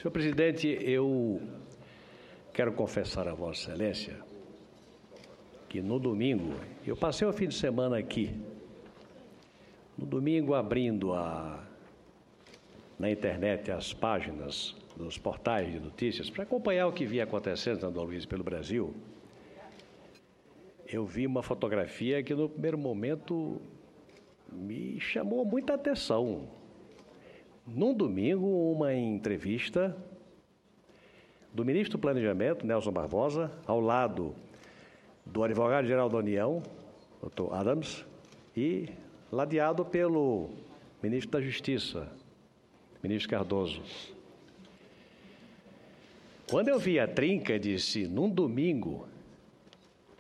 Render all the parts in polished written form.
Senhor presidente, eu quero confessar a Vossa Excelência que no domingo, eu passei o fim de semana aqui, no domingo abrindo na internet as páginas dos portais de notícias para acompanhar o que vinha acontecendo na Dom Luiz pelo Brasil, eu vi uma fotografia que no primeiro momento me chamou muita atenção. Num domingo, uma entrevista do ministro do Planejamento, Nelson Barbosa, ao lado do advogado-geral da União, Dr. Adams, e ladeado pelo ministro da Justiça, ministro Cardoso. Quando eu vi a trinca, disse, num domingo,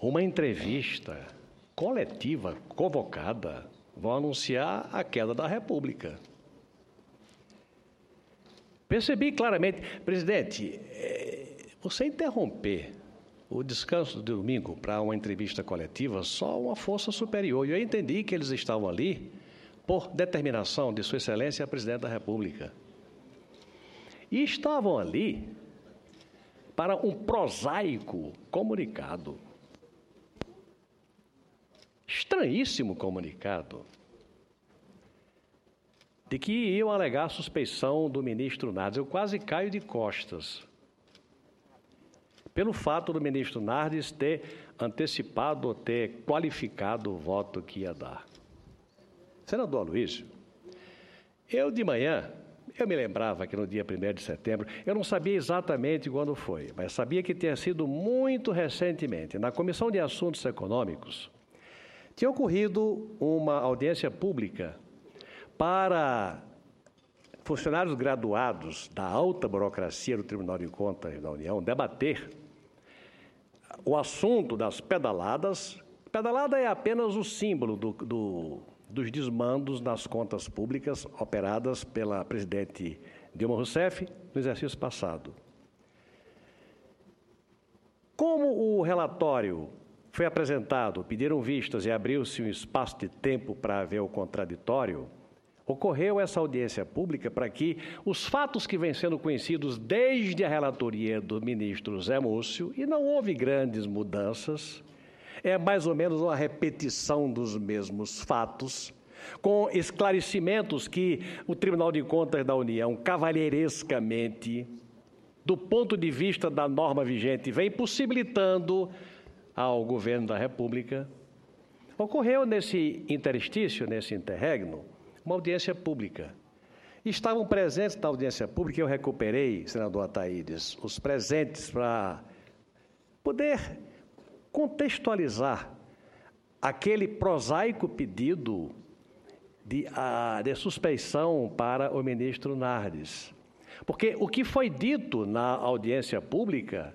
uma entrevista coletiva, convocada, vão anunciar a queda da República. Percebi claramente, presidente, você interromper o descanso do domingo para uma entrevista coletiva, só uma força superior. E eu entendi que eles estavam ali por determinação de Sua Excelência, a Presidente da República. E estavam ali para um prosaico comunicado. Estranhíssimo comunicado. De que iam alegar suspeição do ministro Nardes. Eu quase caio de costas. Pelo fato do ministro Nardes ter antecipado ou ter qualificado o voto que ia dar. Senador Aloysio, eu de manhã, eu me lembrava que no dia 1º de setembro, eu não sabia exatamente quando foi, mas sabia que tinha sido muito recentemente, na Comissão de Assuntos Econômicos, tinha ocorrido uma audiência pública para funcionários graduados da alta burocracia do Tribunal de Contas da União debater o assunto das pedaladas. Pedalada é apenas o símbolo dos desmandos nas contas públicas operadas pela presidente Dilma Rousseff no exercício passado. Como o relatório foi apresentado, pediram vistas e abriu-se um espaço de tempo para ver o contraditório, ocorreu essa audiência pública para que os fatos que vêm sendo conhecidos desde a relatoria do ministro Zé Múcio, e não houve grandes mudanças, é mais ou menos uma repetição dos mesmos fatos, com esclarecimentos que o Tribunal de Contas da União, cavalheirescamente, do ponto de vista da norma vigente, vem possibilitando ao governo da República. Ocorreu nesse interstício, nesse interregno, uma audiência pública. Estavam presentes na audiência pública, eu recuperei, senador Ataídes, os presentes para poder contextualizar aquele prosaico pedido de suspeição para o ministro Nardes. Porque o que foi dito na audiência pública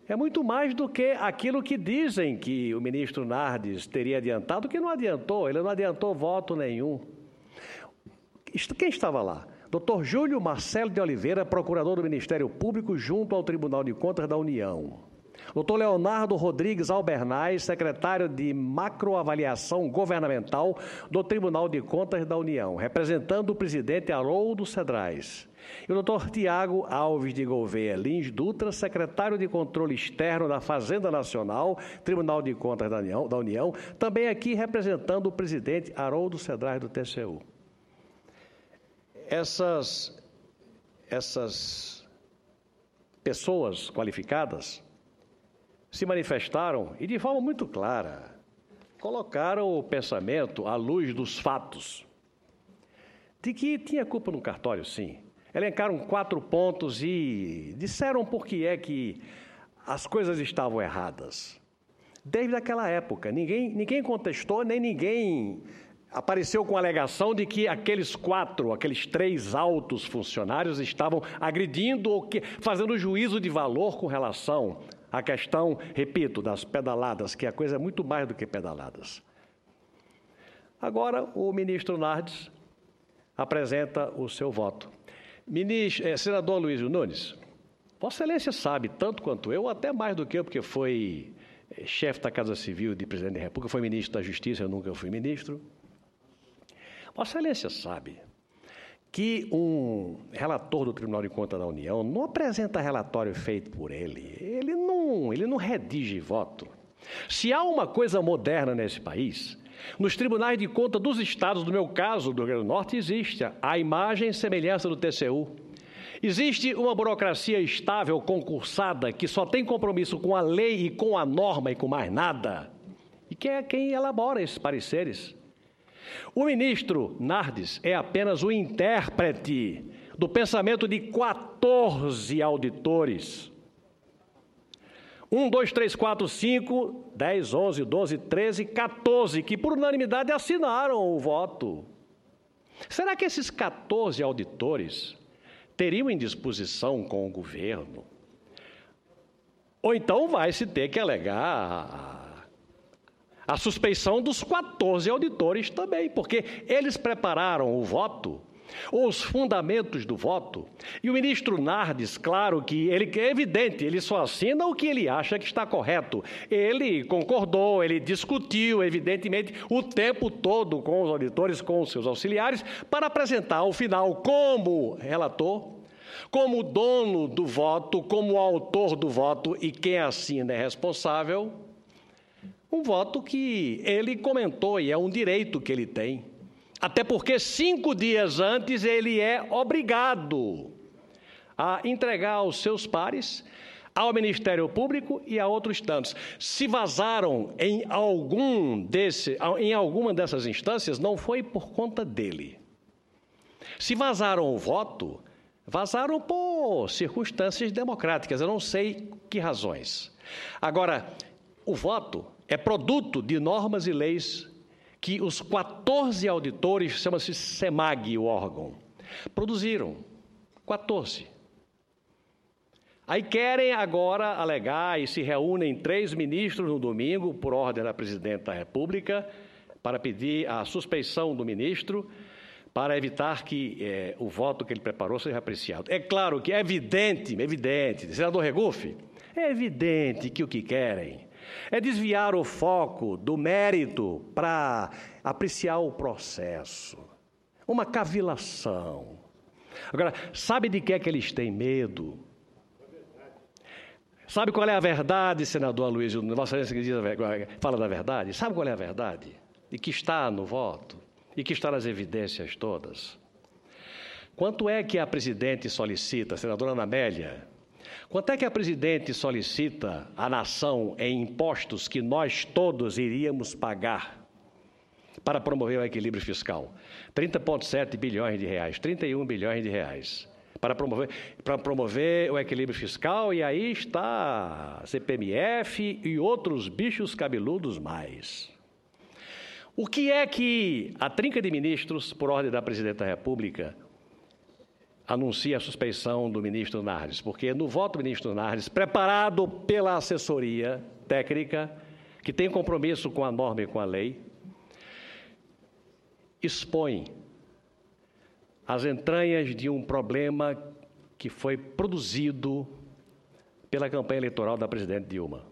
é muito mais do que aquilo que dizem que o ministro Nardes teria adiantado, que não adiantou, ele não adiantou voto nenhum. Quem estava lá? Dr. Júlio Marcelo de Oliveira, procurador do Ministério Público junto ao Tribunal de Contas da União. Dr. Leonardo Rodrigues Albernaz, secretário de Macroavaliação Governamental do Tribunal de Contas da União, representando o presidente Haroldo Cedrais. E o Dr. Tiago Alves de Gouveia Lins Dutra, secretário de Controle Externo da Fazenda Nacional, Tribunal de Contas da União, também aqui representando o presidente Haroldo Cedrais do TCU. Essas pessoas qualificadas se manifestaram e, de forma muito clara, colocaram o pensamento à luz dos fatos de que tinha culpa no cartório, sim. Elencaram 4 pontos e disseram por que é que as coisas estavam erradas. Desde aquela época, ninguém contestou, nem ninguém apareceu com a alegação de que aqueles 3 altos funcionários estavam agredindo ou fazendo juízo de valor com relação à questão, repito, das pedaladas, que a coisa é muito mais do que pedaladas. Agora, o ministro Nardes apresenta o seu voto. Senador Aloysio Nunes, Vossa Excelência sabe, tanto quanto eu, até mais do que eu, porque foi chefe da Casa Civil de Presidente da República, foi ministro da Justiça, eu nunca fui ministro. Vossa Excelência sabe que um relator do Tribunal de Contas da União não apresenta relatório feito por ele. Ele não redige voto. Se há uma coisa moderna nesse país, nos tribunais de contas dos estados, no meu caso, do Rio Grande do Norte, existe a imagem e semelhança do TCU. Existe uma burocracia estável, concursada, que só tem compromisso com a lei e com a norma e com mais nada. E que é quem elabora esses pareceres. O ministro Nardes é apenas o intérprete do pensamento de 14 auditores. 1, 2, 3, 4, 5, 10, 11, 12, 13, 14, que por unanimidade assinaram o voto. Será que esses 14 auditores teriam indisposição com o governo? Ou então vai-se ter que alegar a suspeição dos 14 auditores também, porque eles prepararam o voto, os fundamentos do voto, e o ministro Nardes, claro que ele é evidente, ele só assina o que ele acha que está correto. Ele concordou, ele discutiu, evidentemente, o tempo todo com os auditores, com os seus auxiliares, para apresentar ao final como relator, como dono do voto, como autor do voto e quem assina é responsável, um voto que ele comentou e é um direito que ele tem. Até porque 5 dias antes ele é obrigado a entregar aos seus pares, ao Ministério Público e a outros tantos. Se vazaram em alguma dessas instâncias, não foi por conta dele. Se vazaram o voto, vazaram por circunstâncias democráticas, eu não sei que razões. Agora, o voto é produto de normas e leis que os 14 auditores, chama-se SEMAG, o órgão, produziram. 14. Aí querem agora alegar e se reúnem 3 ministros no domingo, por ordem da Presidenta da República, para pedir a suspeição do ministro, para evitar que o voto que ele preparou seja apreciado. É claro que é evidente, senador Regufe, é evidente que o que querem é desviar o foco do mérito para apreciar o processo. Uma cavilação. Agora, sabe de que é que eles têm medo? Sabe qual é a verdade, senador Aloysio? Nossa Excelência fala da verdade. Sabe qual é a verdade? E que está no voto, e que está nas evidências todas. Quanto é que a presidente solicita, senadora Ana Amélia? Quanto é que a presidente solicita à nação em impostos que nós todos iríamos pagar para promover o equilíbrio fiscal? 30,7 bilhões de reais, 31 bilhões de reais. Para promover o equilíbrio fiscal, e aí está CPMF e outros bichos cabeludos mais. O que é que a trinca de ministros, por ordem da Presidenta da República, anuncia a suspeição do ministro Nardes? Porque no voto do ministro Nardes, preparado pela assessoria técnica, que tem compromisso com a norma e com a lei, expõe as entranhas de um problema que foi produzido pela campanha eleitoral da presidente Dilma.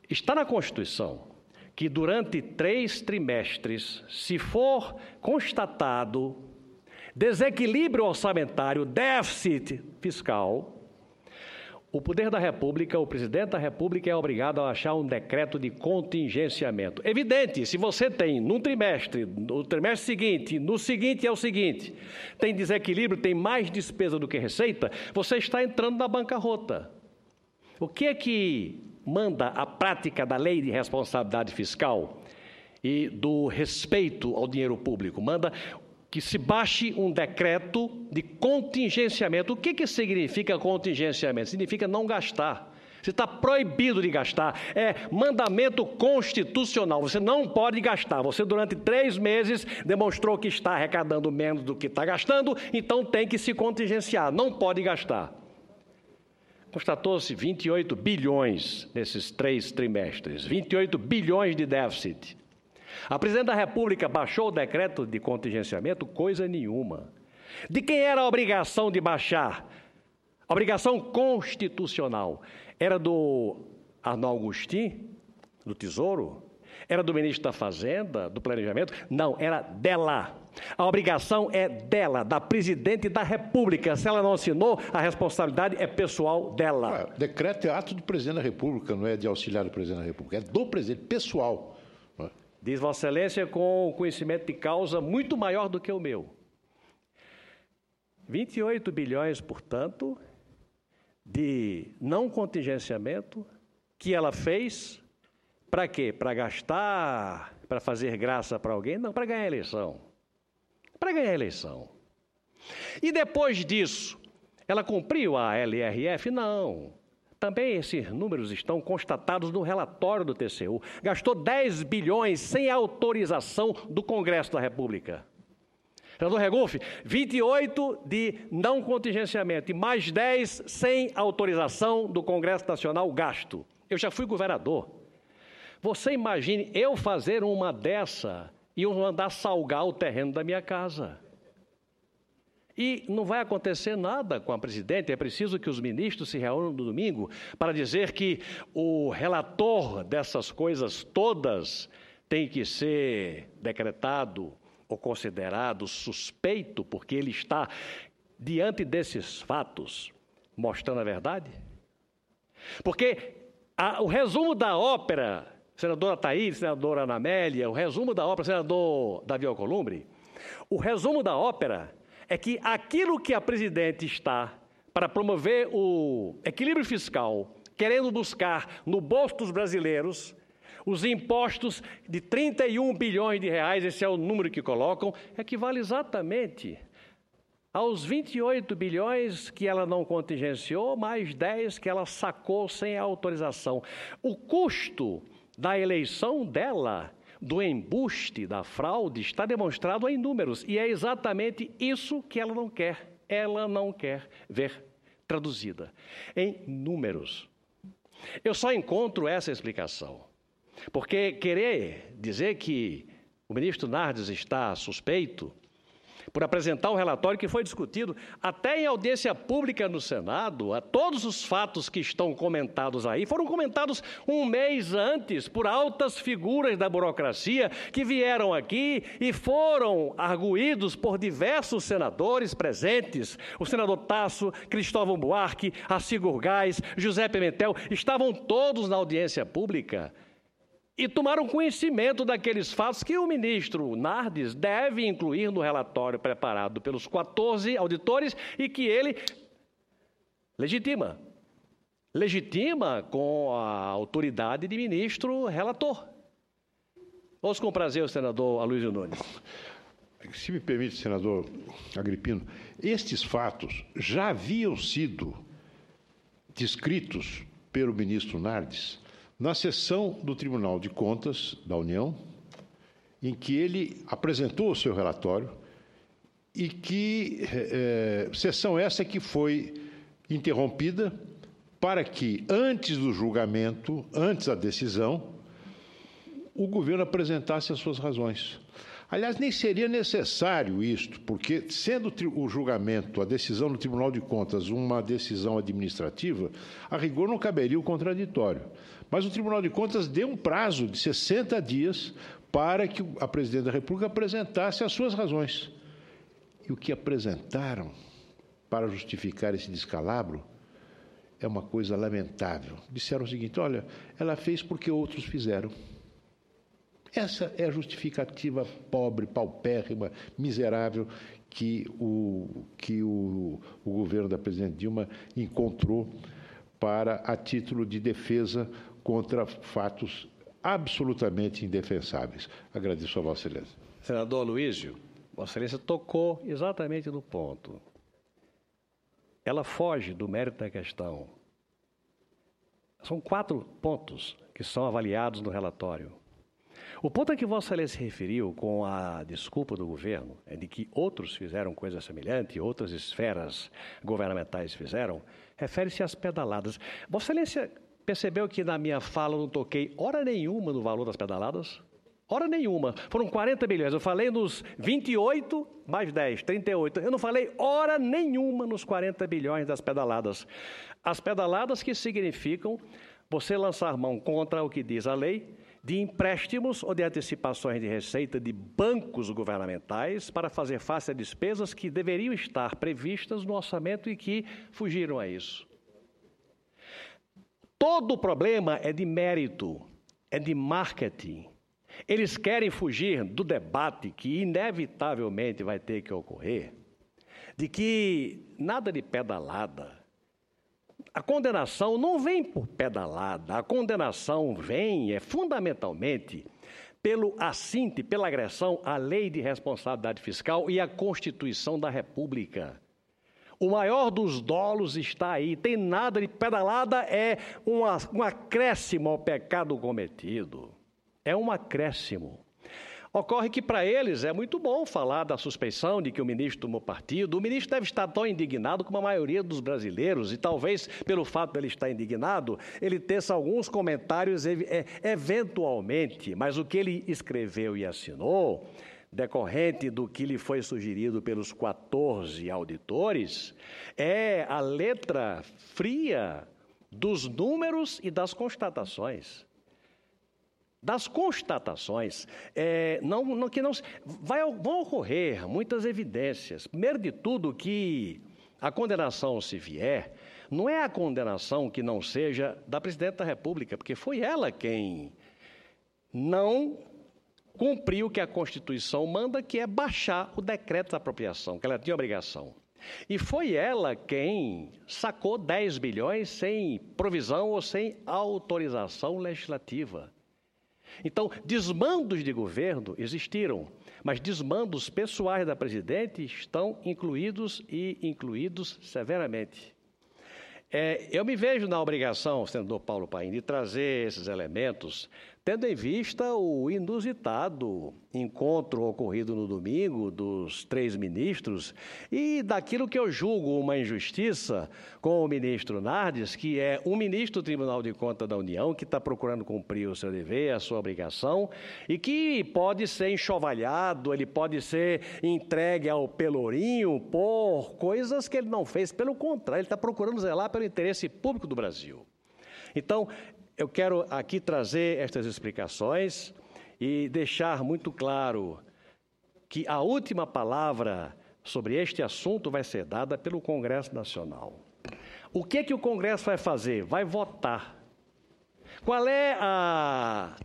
Está na Constituição que durante 3 trimestres, se for constatado desequilíbrio orçamentário, déficit fiscal, o poder da República, o presidente da República é obrigado a achar um decreto de contingenciamento. Evidente, se você tem num trimestre, no trimestre seguinte, no seguinte é o seguinte, tem desequilíbrio, tem mais despesa do que receita, você está entrando na bancarrota. O que é que manda a prática da lei de responsabilidade fiscal e do respeito ao dinheiro público? Manda que se baixe um decreto de contingenciamento. O que significa contingenciamento? Significa não gastar. Você está proibido de gastar. É mandamento constitucional. Você não pode gastar. Você, durante 3 meses, demonstrou que está arrecadando menos do que está gastando, então tem que se contingenciar. Não pode gastar. Constatou-se 28 bilhões nesses 3 trimestres. 28 bilhões de déficit. A presidente da República baixou o decreto de contingenciamento? Coisa nenhuma. De quem era a obrigação de baixar? A obrigação constitucional. Era do Arnaldo Agostinho, do Tesouro? Era do ministro da Fazenda, do Planejamento? Não, era dela. A obrigação é dela, da presidente da República. Se ela não assinou, a responsabilidade é pessoal dela. Decreto é ato do presidente da República, não é de auxiliar do presidente da República, é do presidente, pessoal. Diz Vossa Excelência com conhecimento de causa muito maior do que o meu. 28 bilhões, portanto, de não contingenciamento que ela fez, para quê? Para gastar, para fazer graça para alguém? Não, para ganhar eleição. Para ganhar eleição. E depois disso, ela cumpriu a LRF? Não. Também esses números estão constatados no relatório do TCU. Gastou 10 bilhões sem autorização do Congresso da República. Senador Regufe, 28 de não contingenciamento e mais 10 sem autorização do Congresso Nacional gasto. Eu já fui governador. Você imagine eu fazer uma dessa e eu mandar salgar o terreno da minha casa. E não vai acontecer nada com a presidente, é preciso que os ministros se reúnam no domingo para dizer que o relator dessas coisas todas tem que ser decretado ou considerado suspeito, porque ele está diante desses fatos mostrando a verdade? Porque o resumo da ópera, senadora Thaís, senadora Ana Amélia, o resumo da ópera, senador Davi Alcolumbre, o resumo da ópera é que aquilo que a presidente está para promover o equilíbrio fiscal, querendo buscar no bolso dos brasileiros, os impostos de 31 bilhões de reais, esse é o número que colocam, equivale exatamente aos 28 bilhões que ela não contingenciou, mais 10 que ela sacou sem autorização. O custo da eleição dela, do embuste, da fraude, está demonstrado em números. E é exatamente isso que ela não quer. Ela não quer ver traduzida em números. Eu só encontro essa explicação. Porque querer dizer que o ministro Nardes está suspeito por apresentar um relatório que foi discutido até em audiência pública no Senado, todos os fatos que estão comentados aí foram comentados um mês antes por altas figuras da burocracia que vieram aqui e foram arguídos por diversos senadores presentes. O senador Tasso, Cristóvão Buarque, Assi Gurgás, José Pimentel, estavam todos na audiência pública e tomaram conhecimento daqueles fatos que o ministro Nardes deve incluir no relatório preparado pelos 14 auditores e que ele legitima com a autoridade de ministro relator. Vamos com prazer o senador Aloysio Nunes. Se me permite, senador Agripino, estes fatos já haviam sido descritos pelo ministro Nardes na sessão do Tribunal de Contas da União, em que ele apresentou o seu relatório e que sessão essa que foi interrompida para que, antes do julgamento, antes da decisão, o governo apresentasse as suas razões. Aliás, nem seria necessário isto, porque, sendo o julgamento, a decisão do Tribunal de Contas, uma decisão administrativa, a rigor não caberia o contraditório. Mas o Tribunal de Contas deu um prazo de 60 dias para que a presidente da República apresentasse as suas razões. E o que apresentaram para justificar esse descalabro é uma coisa lamentável. Disseram o seguinte: olha, ela fez porque outros fizeram. Essa é a justificativa pobre, paupérrima, miserável que o governo da presidente Dilma encontrou a título de defesa contra fatos absolutamente indefensáveis. Agradeço a Vossa Excelência. Senador Aloysio, Vossa Excelência tocou exatamente no ponto. Ela foge do mérito da questão. São 4 pontos que são avaliados no relatório. O ponto a que Vossa Excelência se referiu com a desculpa do governo, é de que outros fizeram coisa semelhante, outras esferas governamentais fizeram, refere-se às pedaladas. Vossa Excelência percebeu que na minha fala eu não toquei hora nenhuma no valor das pedaladas? Hora nenhuma. Foram 40 bilhões. Eu falei nos 28 mais 10, 38. Eu não falei hora nenhuma nos 40 bilhões das pedaladas. As pedaladas que significam você lançar mão contra o que diz a lei, de empréstimos ou de antecipações de receita de bancos governamentais para fazer face a despesas que deveriam estar previstas no orçamento e que fugiram a isso. Todo o problema é de mérito, é de marketing. Eles querem fugir do debate que inevitavelmente vai ter que ocorrer, de que nada de pedalada. A condenação não vem por pedalada, a condenação vem, fundamentalmente, pelo assinte, pela agressão à Lei de Responsabilidade Fiscal e à Constituição da República. O maior dos dolos está aí, tem nada de pedalada, é um acréscimo ao pecado cometido. É um acréscimo. Ocorre que para eles é muito bom falar da suspeição de que o ministro tomou partido. O ministro deve estar tão indignado como a maioria dos brasileiros e talvez pelo fato de ele estar indignado, ele teça alguns comentários eventualmente, mas o que ele escreveu e assinou, decorrente do que lhe foi sugerido pelos 14 auditores, é a letra fria dos números e das constatações. Das constatações, vão ocorrer muitas evidências. Primeiro de tudo, que a condenação, se vier, não é a condenação que não seja da Presidente da República, porque foi ela quem não cumpriu o que a Constituição manda, que é baixar o decreto de apropriação, que ela tinha obrigação. E foi ela quem sacou 10 bilhões sem provisão ou sem autorização legislativa. Então, desmandos de governo existiram, mas desmandos pessoais da Presidente estão incluídos e incluídos severamente. Eu me vejo na obrigação, senador Paulo Paim, de trazer esses elementos, tendo em vista o inusitado encontro ocorrido no domingo dos 3 ministros e daquilo que eu julgo uma injustiça com o ministro Nardes, que é um ministro do Tribunal de Contas da União, que está procurando cumprir o seu dever, a sua obrigação, e que pode ser enxovalhado, ele pode ser entregue ao pelourinho por coisas que ele não fez. Pelo contrário, ele está procurando zelar pelo interesse público do Brasil. Então, eu quero aqui trazer estas explicações e deixar muito claro que a última palavra sobre este assunto vai ser dada pelo Congresso Nacional. O que o Congresso vai fazer? Vai votar. Qual é a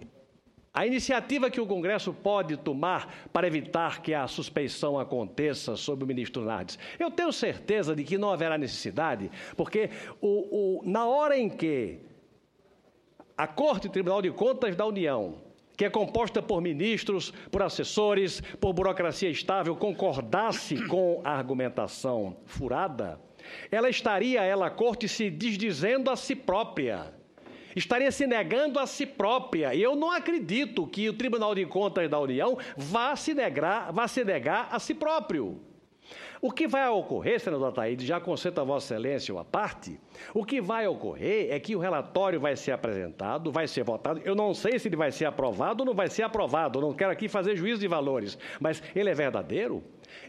iniciativa que o Congresso pode tomar para evitar que a suspeição aconteça sobre o ministro Nardes? Eu tenho certeza de que não haverá necessidade, porque na hora em que a Corte Tribunal de Contas da União, que é composta por ministros, por assessores, por burocracia estável, concordasse com a argumentação furada, ela estaria, a Corte, se desdizendo a si própria, estaria se negando a si própria. E eu não acredito que o Tribunal de Contas da União vá se negar a si próprio. O que vai ocorrer, senador Ataíde, já conceito a Vossa Excelência à parte, o que vai ocorrer é que o relatório vai ser apresentado, vai ser votado. Eu não sei se ele vai ser aprovado ou não vai ser aprovado, eu não quero aqui fazer juízo de valores, mas ele é verdadeiro.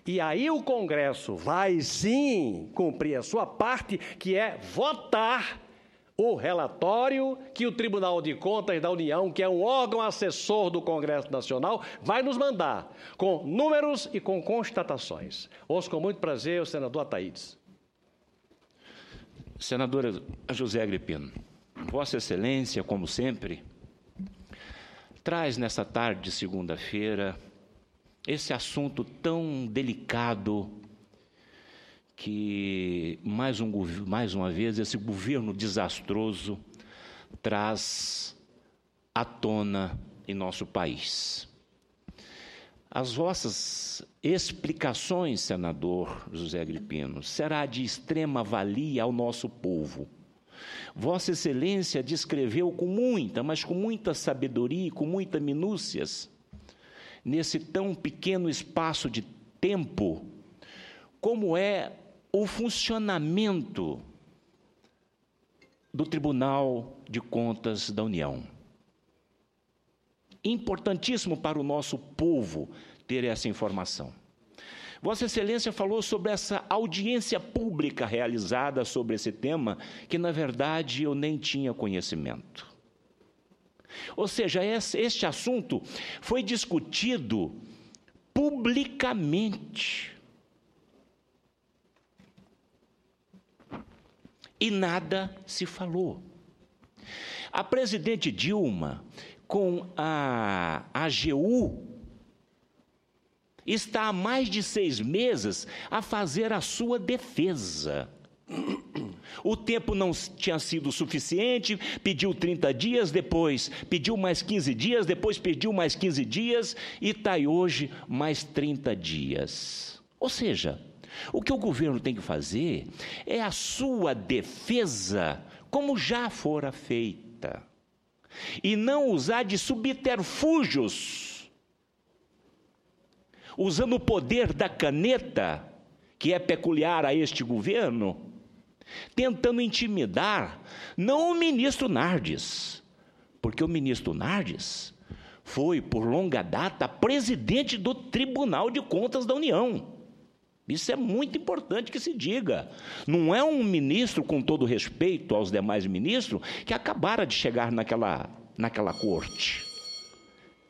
E aí o Congresso vai sim cumprir a sua parte, que é votar o relatório que o Tribunal de Contas da União, que é um órgão assessor do Congresso Nacional, vai nos mandar, com números e com constatações. Ouço com muito prazer o senador Ataídes. Senadora José Agripino, Vossa Excelência, como sempre, traz nessa tarde de segunda-feira esse assunto tão delicado que, mais uma vez, esse governo desastroso traz à tona em nosso país. As vossas explicações, senador José Agripino, será de extrema valia ao nosso povo. Vossa Excelência descreveu com muita sabedoria e com muitas minúcias, nesse tão pequeno espaço de tempo, como é o funcionamento do Tribunal de Contas da União. Importantíssimo para o nosso povo ter essa informação. Vossa Excelência falou sobre essa audiência pública realizada sobre esse tema, que, na verdade, eu nem tinha conhecimento. Ou seja, este assunto foi discutido publicamente. E nada se falou. A presidente Dilma, com a AGU, está há mais de 6 meses a fazer a sua defesa. O tempo não tinha sido suficiente, pediu 30 dias, depois pediu mais 15 dias, depois pediu mais 15 dias, e está aí hoje mais 30 dias. Ou seja, o que o governo tem que fazer é a sua defesa, como já fora feita, e não usar de subterfúgios, usando o poder da caneta, que é peculiar a este governo, tentando intimidar, não o ministro Nardes, porque o ministro Nardes foi, por longa data, presidente do Tribunal de Contas da União. Isso é muito importante que se diga. Não é um ministro, com todo respeito aos demais ministros, que acabara de chegar naquela corte.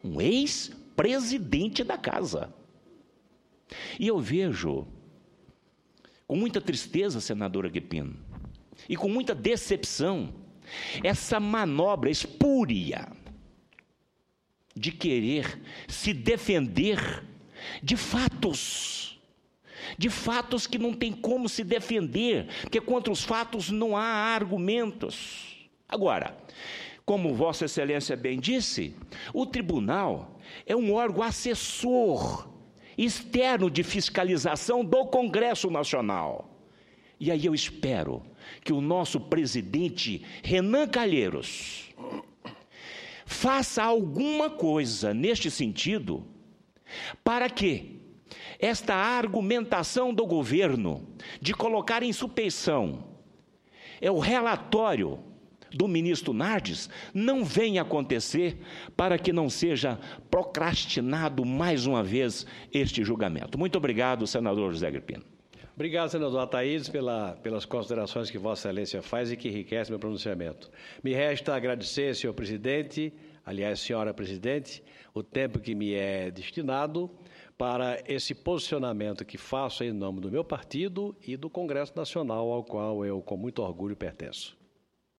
Um ex-presidente da casa. E eu vejo, com muita tristeza, senador Agrippino, e com muita decepção, essa manobra espúria de querer se defender de fatos que não tem como se defender, porque contra os fatos não há argumentos. Agora, como Vossa Excelência bem disse, o tribunal é um órgão assessor externo de fiscalização do Congresso Nacional. E aí eu espero que o nosso presidente Renan Calheiros faça alguma coisa neste sentido, para que esta argumentação do governo de colocar em suspeição o relatório do ministro Nardes não venha acontecer, para que não seja procrastinado mais uma vez este julgamento. Muito obrigado, senador José Agrippino. Obrigado, senador Ataídes, pelas considerações que Vossa Excelência faz e que enriquece meu pronunciamento. Me resta agradecer, senhor presidente, aliás, senhora presidente, o tempo que me é destinado para esse posicionamento que faço em nome do meu partido e do Congresso Nacional, ao qual eu, com muito orgulho, pertenço.